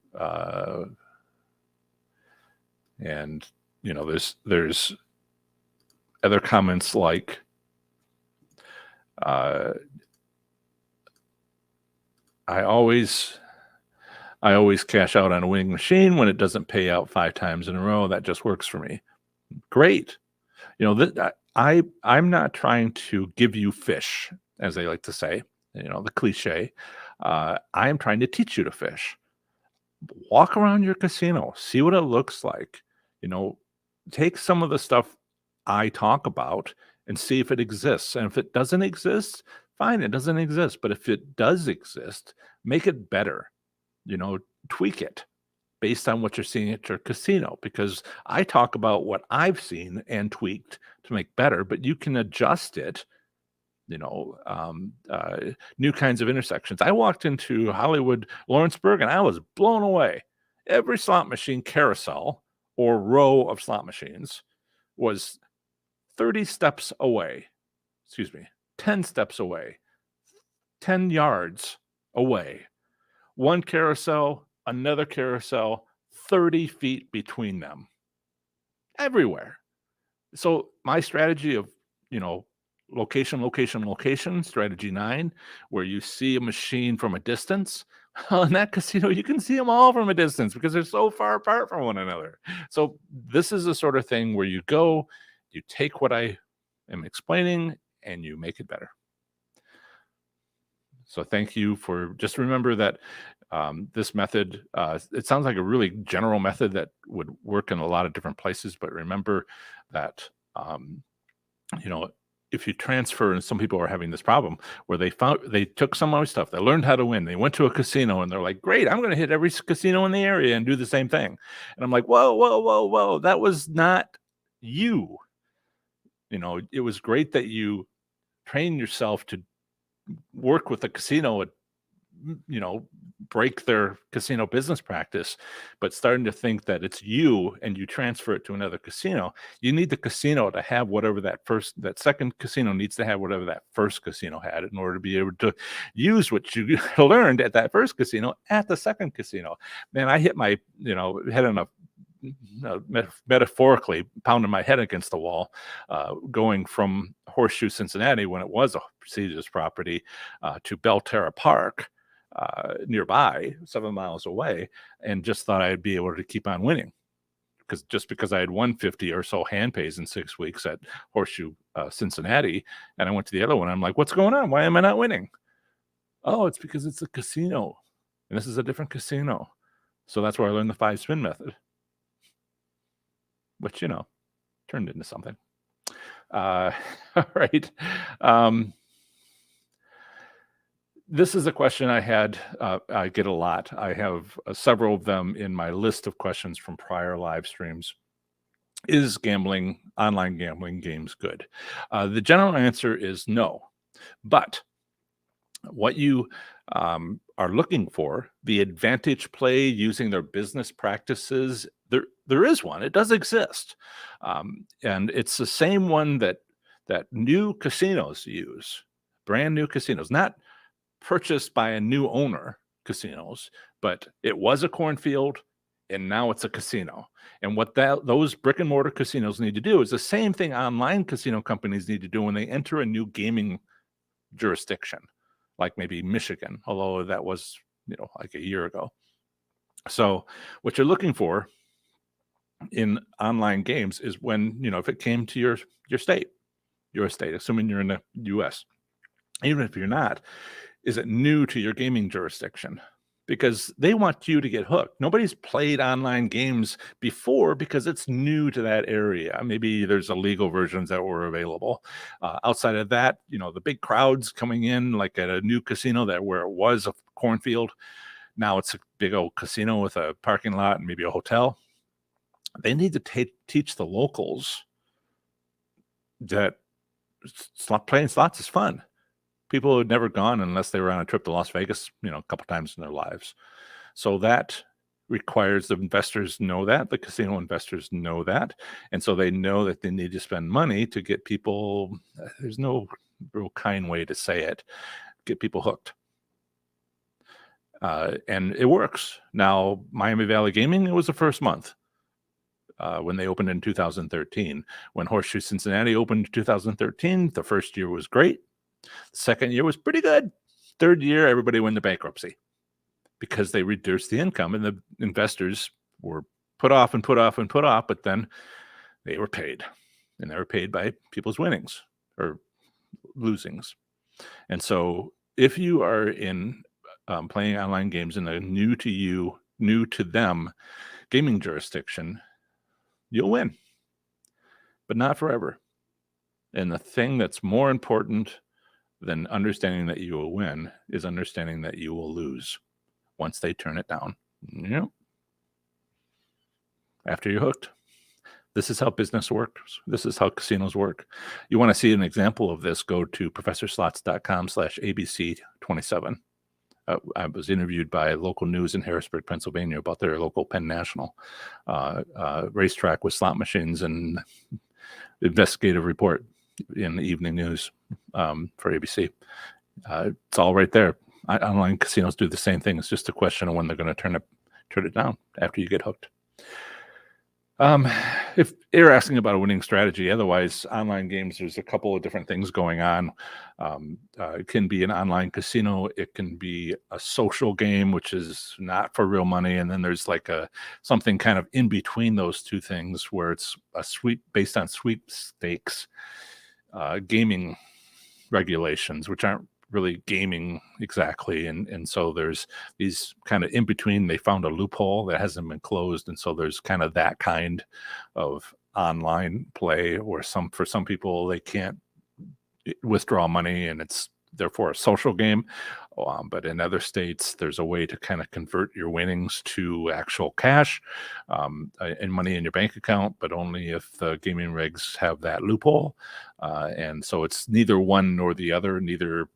And there's other comments like I always cash out on a winning machine when it doesn't pay out 5 times in a row. That just works for me. Great. I'm not trying to give you fish, as they like to say, the cliche. I am trying to teach you to fish. Walk around your casino, see what it looks like. Take some of the stuff I talk about and see if it exists. And if it doesn't exist, fine, it doesn't exist. But if it does exist, make it better. Tweak it based on what you're seeing at your casino, because I talk about what I've seen and tweaked to make better, but you can adjust it. New kinds of intersections. I walked into Hollywood, Lawrenceburg, and I was blown away. Every slot machine carousel or row of slot machines was 30 steps away. 10 steps away, 10 yards away. One carousel, another carousel, 30 feet between them. Everywhere. So my strategy of, location, strategy 9, where you see a machine from a distance. In that casino, you can see them all from a distance because they're so far apart from one another. So this is the sort of thing where you go, you take what I am explaining, and you make it better. So thank you for just remember that this method, it sounds like a really general method that would work in a lot of different places, but remember that, you know, if you transfer, and some people are having this problem where they took some of my stuff, they learned how to win, they went to a casino and they're like, great, I'm going to hit every casino in the area and do the same thing. And I'm like, whoa, whoa, whoa, whoa, that was not you. It was great that you train yourself to work with the casino at break their casino business practice, but starting to think that it's you and you transfer it to another casino. You need the casino to have whatever that second casino needs to have whatever that first casino had in order to be able to use what you learned at that first casino at the second casino. Man, I hit my head on a metaphorically pounding my head against the wall, going from Horseshoe Cincinnati, when it was a prestigious property, to Belterra Park, nearby, 7 miles away, and just thought I'd be able to keep on winning. Because I had won 50 or so hand pays in 6 weeks at Horseshoe Cincinnati, and I went to the other one, I'm like, what's going on? Why am I not winning? Oh, it's because it's a casino, and this is a different casino. So that's where I learned the 5-spin method, which turned into something. All right. This is a question I get a lot. I have several of them in my list of questions from prior live streams. Is online gambling games good? The general answer is no. But what you are looking for, the advantage play using their business practices, there is one. It does exist. And it's the same one that new casinos use, brand new casinos, not purchased by a new owner casinos, but it was a cornfield and now it's a casino. And what those brick and mortar casinos need to do is the same thing online casino companies need to do when they enter a new gaming jurisdiction, like maybe Michigan, although that was, like a year ago. So what you're looking for in online games is when, if it came to your state, assuming you're in the US, even if you're not, is it new to your gaming jurisdiction? Because they want you to get hooked. Nobody's played online games before because it's new to that area. Maybe there's illegal versions that were available. Outside of that, the big crowds coming in, like at a new casino where it was a cornfield, now it's a big old casino with a parking lot and maybe a hotel. They need to teach the locals that playing slots is fun. People who had never gone unless they were on a trip to Las Vegas, a couple times in their lives. So that requires the investors know that, the casino investors know that. And so they know that they need to spend money to get people, there's no real kind way to say it, get people hooked. And it works. Now, Miami Valley Gaming, it was the first month. When they opened in 2013. When Horseshoe Cincinnati opened in 2013, the first year was great. The second year was pretty good. Third year, everybody went into bankruptcy because they reduced the income, and the investors were put off and put off and put off, but then they were paid, and they were paid by people's winnings or losings. And so if you are in playing online games in a new to them gaming jurisdiction, you'll win, but not forever. And the thing that's more important than understanding that you will win is understanding that you will lose once they turn it down. After you're hooked. This is how business works. This is how casinos work. You want to see an example of this, go to professorslots.com/ABC27. I was interviewed by local news in Harrisburg, Pennsylvania about their local Penn National racetrack with slot machines and investigative report in the evening news for ABC. It's all right there. Online casinos do the same thing. It's just a question of when they're going to turn it down after you get hooked. If you're asking about a winning strategy, otherwise, online games, there's a couple of different things going on. It can be an online casino. It can be a social game, which is not for real money. And then there's like something kind of in between those two things where it's based on sweepstakes gaming regulations, which aren't really gaming exactly. And so there's these kind of in between. They found a loophole that hasn't been closed, and so there's kind of that kind of online play, or for some people they can't withdraw money, and it's therefore a social game. But in other states, there's a way to kind of convert your winnings to actual cash and money in your bank account, but only if the gaming regs have that loophole. And so it's neither one nor the other, neither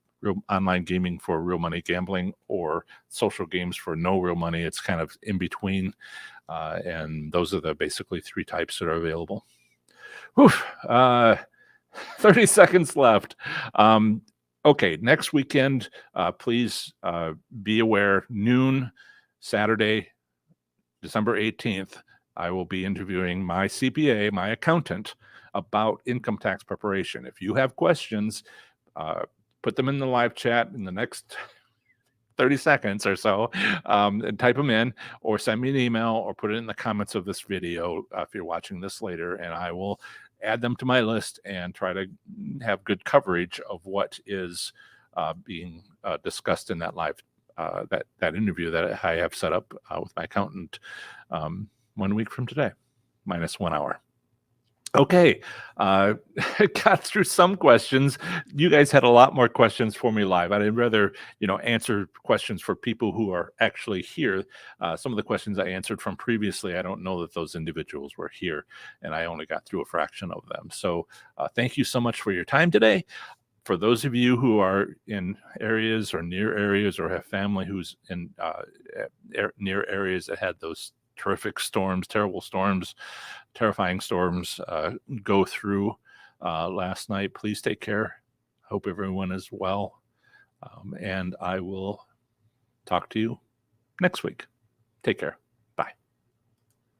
online gaming for real money gambling or social games for no real money. It's kind of in between. And those are the basically three types that are available. Whew, 30 seconds left. Okay, next weekend, please be aware, noon, Saturday, December 18th, I will be interviewing my CPA, my accountant, about income tax preparation. If you have questions, put them in the live chat in the next 30 seconds or so, and type them in, or send me an email, or put it in the comments of this video if you're watching this later, and I will add them to my list and try to have good coverage of what is being discussed in that live that interview that I have set up with my accountant 1 week from today, minus 1 hour. Okay, got through some questions. You guys had a lot more questions for me live. I'd rather, answer questions for people who are actually here. Some of the questions I answered from previously, I don't know that those individuals were here, and I only got through a fraction of them. So thank you so much for your time today. For those of you who are in areas or near areas, or have family who's in near areas that had those terrific storms, terrible storms, terrifying storms go through last night, please take care. Hope everyone is well. And I will talk to you next week. Take care.